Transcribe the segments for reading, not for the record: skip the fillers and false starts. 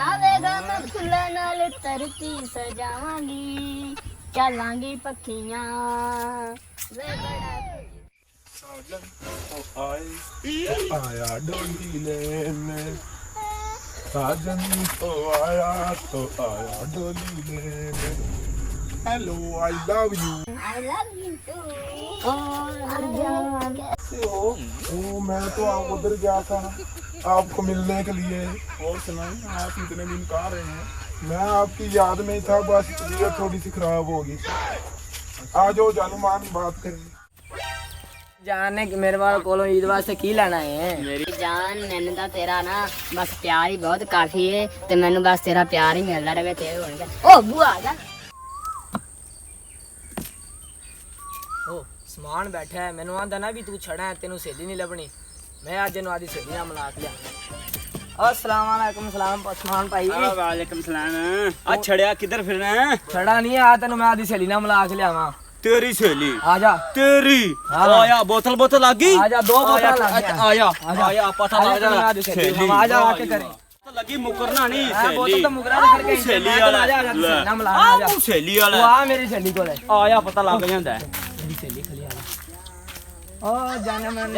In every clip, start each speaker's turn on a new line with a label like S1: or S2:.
S1: आवेगा मैं फुल्ला नाल धरती सजावांगी चलांगी पखियां वे बड़ा
S2: साजन तो आया डोली लेने साजन तो आया डोली लेने hello I love you
S1: I love you too कैसे हो
S2: मैं तो आप उधर गया था आपको मिलने के लिए। और सुनाई आप इतने दिन कहाँ रहे हैं? मैं आपकी याद में ही था, बस तबीयत थोड़ी सी खराब होगी। आ जाओ जानुमान बात करें।
S3: जाने कि मेरे वाले कोलों ईद वास्ते की लेना है?
S1: मेरी जान मैंने तो तेरा ना बस प्यार ही बहुत काफी है ते मैंने बस तेरा प्यार ही मिलता रहे तेरे होने का। ओ बुआ आ जा
S3: ओ समान बैठा है मैनू आंदा ना भी तू छड़ा है तेनू सहेली नहीं लभनी। मैं आज इन्हू आदी सहेली नाल मिला के लिया। अस्सलाम वालेकुम सलाम उस्मान भाई।
S4: वालेकुम सलाम। आ छड़िया किधर फिरना है?
S3: छड़ा नहीं आ तेनू मैं आदी सहेली नाल मिला के लियावां।
S4: तेरी सहेली?
S3: आजा
S4: तेरी आया बोतल बोतल आ गई।
S3: आजा दो बोतल लग गया।
S4: आया आया पता लग जा
S3: सहेली आजा आके करे
S4: लगी मुकरना नहीं
S3: सहेली बोतल तो मुकरा करके
S4: सहेली वाला
S3: आजा आजा सहेली नाल मिला आजा
S4: सहेली वाला
S3: तू आ मेरी सहेली कोले
S4: आया पता लग जांदा है
S3: मेरी सहेली खली आला। ओ जानमन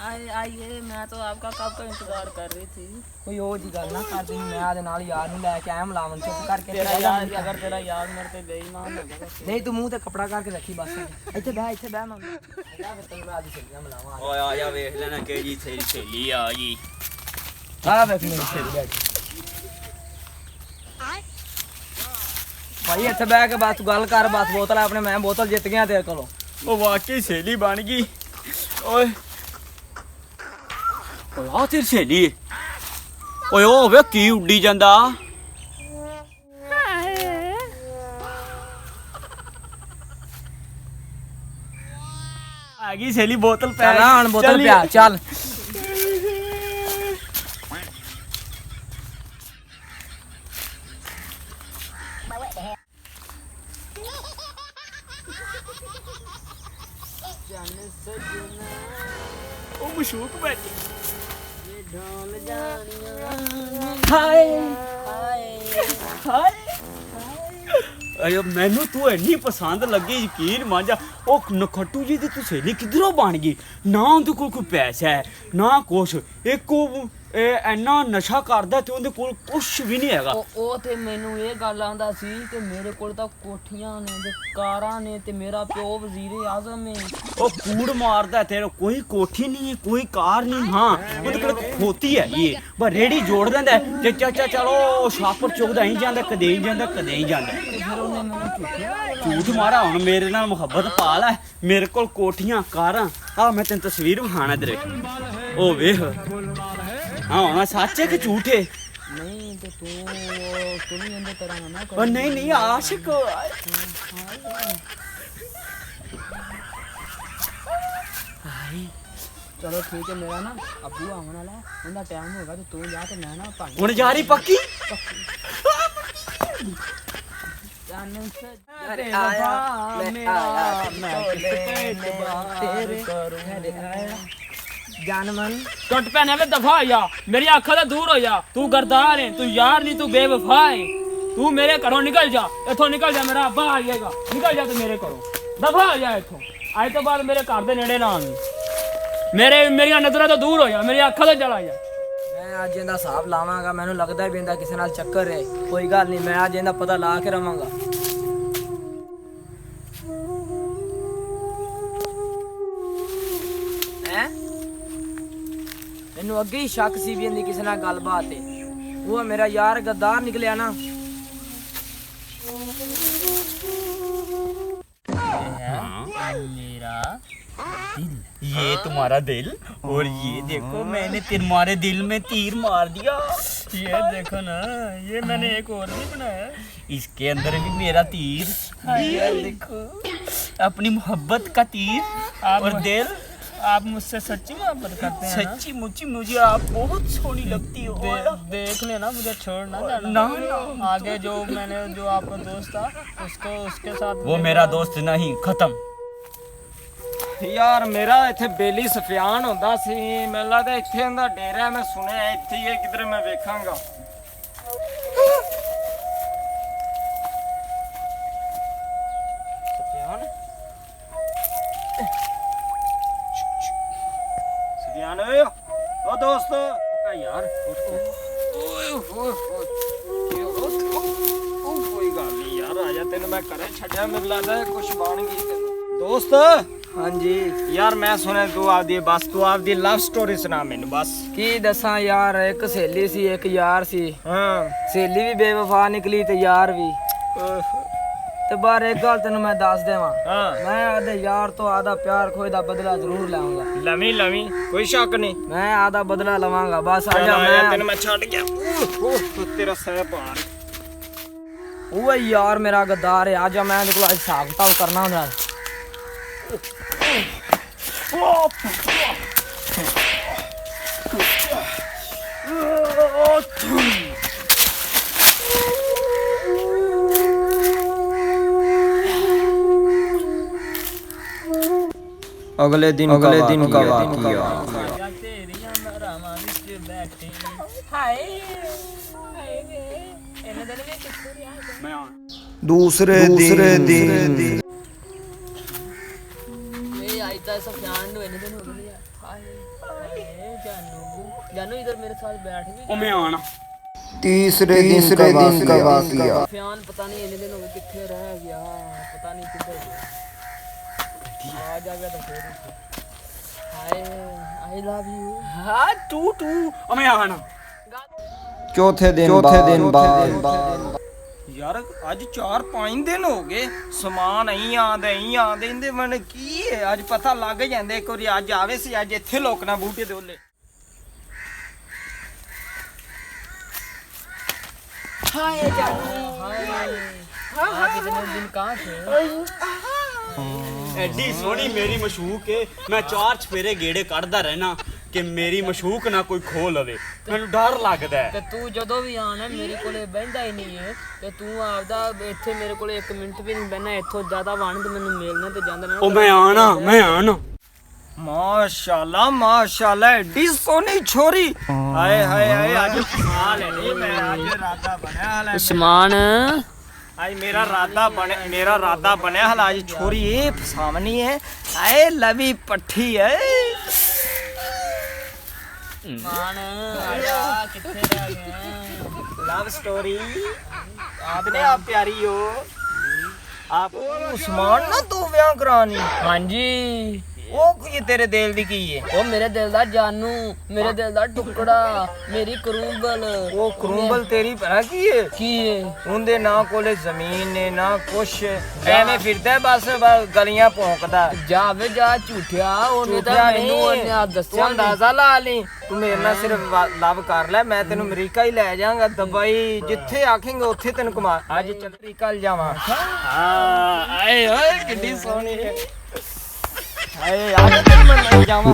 S1: आइए मैं तो आपका कब का इंतजार कर रही थी।
S3: कोई और जी गल ना कर दी मैं आदे नाल यार नहीं लेके आया मलावन चुप करके
S1: तेरा यार अगर तेरा यार मेरे पे बेईमान हो जाएगा।
S3: नहीं तू मुंह ते कपड़ा करके रखी बस ਇੱਥੇ ਬਹਿ ਮੈਂ ਜਾ ਫਿਰ ਤੈਨੂੰ ਆਦੀ ਸੇਲੀਆਂ ਮਲਾਵਾਂ।
S4: ओए आया देख लेना केजी तेरी सहेली आ गई।
S3: ਆ ਵੇਖ ਮੇਰੀ ਸੇਲੀ ਬੈਠ ਭਾਈ ਇੱਥੇ ਬਹਿ ਕੇ ਬਸ ਤੂੰ ਗੱਲ ਕਰ ਬਸ ਬੋਤਲ ਆਪਣੇ ਮੈਂ ਬੋਤਲ ਜਿੱਤ ਗਿਆ ਤੇਰੇ ਕੋਲੋਂ।
S4: ओ वाकई सहेली बन गई। ओए आ तेरी सहेली ओए ओ वे की उड्डी जांदा आ गई सहेली बोतल पे
S3: ਚੱਲ ਹੁਣ ਬੋਤਲ ਪਿਆ ਚੱਲ।
S4: ओ मशूक बैठी
S1: ढोल जानिया
S4: हाय हाय अयो मैनू तू इन्नी पसंद लगी यकीन मान जा ओ नखट्टू जी दी तू सहेली किधरों बन गई ना उनके कोल कोई पैसा है ना कुछ एक ਇੰਨਾ ਨਸ਼ਾ ਕਰਦਾ ਤੇ ਉਹਦੇ ਕੋਲ ਕੁਝ ਵੀ ਨਹੀਂ ਹੈਗਾ।
S3: ਉਹ ਤੇ ਮੈਨੂੰ ਇਹ ਗੱਲ ਆਂਦਾ ਸੀ ਕਿ ਮੇਰੇ ਕੋਲ ਤਾਂ ਕੋਠੀਆਂ ਨੇ ਤੇ ਕਾਰਾਂ ਨੇ ਤੇ ਮੇਰਾ ਪਿਓ ਵਜ਼ੀਰ ਆਜ਼ਮ ਹੈ।
S4: ਉਹ ਕੂੜ ਮਾਰਦਾ ਤੇਰੇ ਕੋਈ ਕੋਠੀ ਨਹੀਂ ਕੋਈ ਕਾਰ ਨਹੀਂ। ਹਾਂ ਉਹਦੇ ਕੋਲ ਖੋਤੀ ਹੈ ਇਹ ਬਸ ਰੇੜੀ ਜੋੜ ਦਿੰਦਾ ਤੇ ਚਾਚਾ ਚਲੋ ਛਾਪਰ ਚੁਗਦਾ ਹੀ ਜਾਂਦਾ ਕਦੇ ਹੀ ਜਾਂਦਾ ਕਦੇ ਹੀ ਜਾਂਦਾ।
S3: ਫਿਰ ਉਹਨੇ ਮੈਨੂੰ
S4: ਝੂਠ ਮਾਰਾ ਹੁਣ ਮੇਰੇ ਨਾਲ ਮੁਹੱਬਤ ਪਾ ਲੈ ਮੇਰੇ ਕੋਲ ਕੋਠੀਆਂ ਕਾਰਾਂ ਆ ਮੈਂ ਤੈਨੂੰ ਤਸਵੀਰ ਵਿਖਾਣਾ ਇਧਰ ਉਹ ਵੇਖ हाँ होना सच है कि झूठ है?
S3: नहीं तो तू नहीं अंदर तेरा ना
S4: और नहीं नहीं आशिक
S3: चलो ठीक है मेरा ना अबू आने वाला है उनका टाइम होगा तो तू जा तो मैं ना पानी
S4: हुन जा रही पक्की
S3: अरे आया मैं आया मैं तेरे करूं जानमन
S5: टुट पैने वे दफा हो जा मेरी आंखों से दूर हो जा तू गरदार है तू यार नहीं तू बेवफा है तू मेरे घरों निकल जा इथों निकल जा मेरा अब्बा आ जाएगा निकल जा तू मेरे घरों दफा हो जा इथों आज तो बाद मेरे घर दे नेड़े ना आवी मेरी नजरों तो दूर हो जा मेरी आंखों से चला जा।
S3: मैं आज इहदा हिसाब लावांगा मैनू लगदा है बिंदा किसी नाल चक्कर है कोई गल नहीं मैं आज इहदा पता ला के रवांगा। मैनू अगे ही शक सी भी इंदी किसी नाल गलबात है वो मेरा यार गद्दार निकलिया ना।
S4: मेरा दिल ये तुम्हारा दिल और ये देखो मैंने तुम्हारे दिल में तीर मार दिया।
S5: ये देखो ना ये मैंने एक और भी बनाया
S4: इसके अंदर भी मेरा तीर ये देखो अपनी मोहब्बत का तीर और दिल।
S5: आप मुझसे सच्ची मोहब्बत करते हैं
S4: सच्ची मुच्ची मुझे आप बहुत सोहनी लगती हो।
S5: देख लेना मुझे छोड़ ना जाना
S4: ना
S5: आगे जो मैंने जो आपका दोस्त था उसको उसके साथ
S4: वो मेरा दोस्त नहीं खत्म
S3: ਯਾਰ ਮੇਰਾ ਇੱਥੇ ਬੇਲੀ ਸਫਿਆਨ ਹੁੰਦਾ ਸੀ, ਮੈਨੂੰ ਲੱਗਦਾ ਇੱਥੇ ਉਹਦਾ ਡੇਰਾ, ਮੈਂ ਸੁਣਿਆ ਇੱਥੇ ਹੀ ਹੈ, ਕਿਧਰ ਮੈਂ ਵੇਖਾਂਗਾ। ਸਫਿਆਨ ਸਫਿਆਨ ਓਏ ਓ ਦੋਸਤ ਯਾਰ ਓਏ ਹੋਏ ਕੋਈ ਗੱਲ ਨਹੀਂ ਯਾਰ, ਆ ਜਾ, ਤੈਨੂੰ ਮੈਂ ਘਰੇ ਛੱਡਿਆ, ਮੈਨੂੰ ਲੱਗਦਾ ਕੁਛ ਬਣ ਗਈ ਤੈਨੂੰ। ਦੋਸਤ ਹਾਂਜੀ ਯਾਰ, ਮੈਂ ਸੁਣਿਆ ਤੂੰ ਆਪਦੀ ਲਵ ਸਟੋਰੀ ਸੁਣਾ ਮੈਨੂੰ ਬਸ। ਕੀ ਦੱਸਾਂ ਯਾਰ, ਇੱਕ ਸਹੇਲੀ ਸੀ, ਇੱਕ ਯਾਰ ਸੀ। ਹਾਂ, ਸਹੇਲੀ ਵੀ ਬੇਵਫਾ ਨਿਕਲੀ ਤੇ ਯਾਰ ਵੀ। ਤੇ ਬਾਹਰ ਇੱਕ ਗੱਲ ਤੈਨੂੰ ਮੈਂ ਦੱਸ ਦੇਵਾਂ, ਮੈਂ ਆਦੇ ਯਾਰ ਤੋਂ ਆਦਾ ਪਿਆਰ ਖੋਏ ਦਾ ਬਦਲਾ ਜ਼ਰੂਰ ਲਾਉਂਗਾ। ਲਵੀਂ ਕੋਈ ਸ਼ੱਕ ਨਹੀਂ, ਮੈਂ ਆਦਾ ਬਦਲਾ ਲਵਾਂਗਾ। ਬਸ ਆ ਜਾ, ਮੈਂ ਤੈਨੂੰ ਮੈਂ ਛੱਡ ਗਿਆ। ਤੇਰਾ ਸਹਿ ਪਾਰ ਉਹ ਯਾਰ ਮੇਰਾ ਗੱਦਾਰ ਹੈ, ਆ ਜਾ, ਮੈਂ ਇਹਦੇ ਕੋਲ ਅੱਜ ਹਿਸਾਬ ਕਿਤਾਬ ਕਰਨਾ ਹੁੰਦਾ। अगले दिन का वाक़िया।
S2: दूसरे दिन
S1: आज तक सब जान लो, दिन हो गए यार। हाय जानू इधर मेरे साथ बैठ गई।
S4: ਉਹ ਮੈਂ ਆਣਾ।
S2: तीसरे दिन का वाक़िया।
S1: फ्यान पता नहीं इतने दिन हो गए कितने रह गया, पता नहीं किधर गया। आ जा गया तो फिर हाय आई लव यू।
S4: ਹਾਂ ਤੂੰ ਉਹ ਮੈਂ ਆਣਾ।
S2: चौथे दिन बाद
S3: ਯਾਰ ਅੱਜ 4-5 ਦਿਨ ਹੋ ਗਏ, ਸਮਾਨ ਅਹੀਂ ਆਂਦੇ ਇਹਦੇ ਮਨ ਕੀ ਹੈ, ਅੱਜ ਪਤਾ ਲੱਗ ਜਾਂਦਾ ਇੱਕ ਵਾਰੀ। ਅੱਜ ਆਵੇ ਸੀ, ਅੱਜ ਇੱਥੇ ਲੋਕਣਾ ਬੂਟੇ ਦੇ ਓਲੇ।
S1: हाय जानू हाय आप इतने दिन कहाँ थे?
S4: ਐਡੀ ਸੋਹਣੀ ਮੇਰੀ ਮਸ਼ੂਕ ਏ, ਮੈਂ 4 ਚਫੇਰੇ ਗੇੜੇ ਕੱਢਦਾ ਰਹਿਣਾ ਕਿ ਮੇਰੀ ਮਸ਼ੂਕ ਨਾ ਕੋਈ ਖੋ ਲਵੇ, ਮੈਨੂੰ ਡਰ ਲੱਗਦਾ ਹੈ।
S1: ਤੇ ਤੂੰ ਜਦੋਂ ਵੀ ਆਣਾ ਮੇਰੇ ਕੋਲੇ ਬਹਿੰਦਾ ਹੀ ਨਹੀਂ ਹੈ, ਤੇ ਤੂੰ ਆਪਦਾ ਇੱਥੇ ਮੇਰੇ ਕੋਲੇ 1 ਮਿੰਟ ਵੀ ਨਹੀਂ ਬਹਿਣਾ। ਇੱਥੋਂ ਜ਼ਿਆਦਾ ਵਣ ਤੇ ਮੈਨੂੰ ਮਿਲਣਾ ਤੇ ਜਾਂਦਾ ਨਾ।
S4: ਉਹ ਮੈਂ ਆਣਾ।
S3: ਮਾਸ਼ਾਅੱਲਾ ਐਡੀ ਸੋਹਣੀ ਛੋਰੀ। ਹਾਏ ਅੱਜ ਫਸਾ ਲੈਣੀ ਮੈਂ, ਅੱਜ ਰਾਦਾ ਬਣਿਆ ਹਾਲ
S1: ਉਸਮਾਨ,
S3: ਅੱਜ ਮੇਰਾ ਰਾਦਾ ਬਣਿਆ ਹਾਲ, ਅੱਜ ਛੋਰੀ ਇਹ ਫਸਾਵਣੀ ਹੈ। ਹਾਏ ਲਵੀ ਪੱਠੀ ਹੈ।
S1: ਉਸਮਾਨ ਆਇਆ ਕਿੱਥੇ ਰਹਿ ਗਿਆ?
S3: ਲਵ ਸਟੋਰੀ ਆਪਨੇ ਆਪ ਪਿਆਰੀ ਹੋ ਆਪ। ਉਸਮਾਨ ਨਾ ਤੂੰ ਵਿਆਹ ਕਰਾਣੀ?
S1: ਹਾਂਜੀ।
S3: ਉਹ ਕੀ ਤੇਰੇ ਦਿਲ ਦੀ ਕੀ ਹੈ?
S1: ਉਹ ਮੇਰੇ ਦਿਲ ਦਾ ਜਾਨੂ, ਮੇਰੇ ਦਿਲ ਦਾ ਟੁਕੜਾ, ਮੇਰੀ ਕਰੂੰਬਲ।
S3: ਉਹ ਕਰੂੰਬਲ ਤੇਰੀ ਭਰਾ ਕੀ ਹੈ?
S1: ਕੀ ਹੈ?
S3: ਉਹਦੇ ਨਾ ਕੋਲੇ ਜ਼ਮੀਨ ਨੇ ਨਾ ਕੁਛ, ਐਵੇਂ ਫਿਰਦਾ ਬਸ ਗਲੀਆਂ ਭੌਂਕਦਾ।
S1: ਜਾਵੇ ਜਾ ਝੂਠਿਆ, ਉਹਨੇ ਤਾਂ ਮੈਨੂੰ ਉਹਨੇ ਆ ਦੱਸਿਆ।
S3: ਅੰਦਾਜ਼ਾ ਲਾ ਲਈ, ਤੂੰ ਮੇਰੇ ਨਾਲ ਸਿਰਫ ਲਵ ਕਰ ਲੈ, ਮੈਂ ਤੈਨੂੰ ਅਮਰੀਕਾ ਹੀ ਲੈ ਜਾਵਾਂਗਾ, ਦੁਬਈ, ਜਿੱਥੇ ਆਖੇਂਗੇ ਉੱਥੇ ਤੈਨੂੰ ਘੁਮਾ। ਅੱਜ ਚੱਲ ਅਮਰੀਕਾ ਜਾਵਾਂ। ਹਾਂ ਆਏ ਓਏ ਕਿੰਨੀ ਸੋਹਣੀ ਹੈ। ਹਾਏ ਆ ਜਾ ਤੈਨੂੰ ਮੈਂ ਲੈ ਜਾਵਾਂ।